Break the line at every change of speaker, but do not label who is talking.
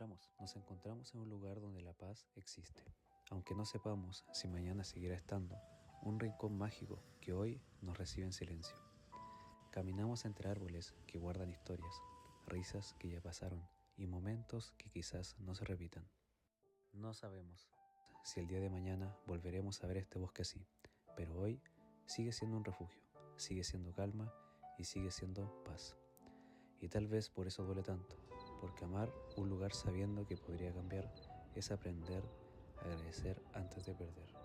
Nos encontramos en un lugar donde la paz existe. Aunque no sepamos si mañana seguirá estando, un rincón mágico que hoy nos recibe en silencio. Caminamos entre árboles que guardan historias, risas que ya pasaron y momentos que quizás no se repitan. No sabemos si el día de mañana volveremos a ver este bosque así, pero hoy sigue siendo un refugio, sigue siendo calma y sigue siendo paz. Y tal vez por eso duele tanto, porque amar un lugar sabiendo que podría cambiar es aprender a agradecer antes de perder.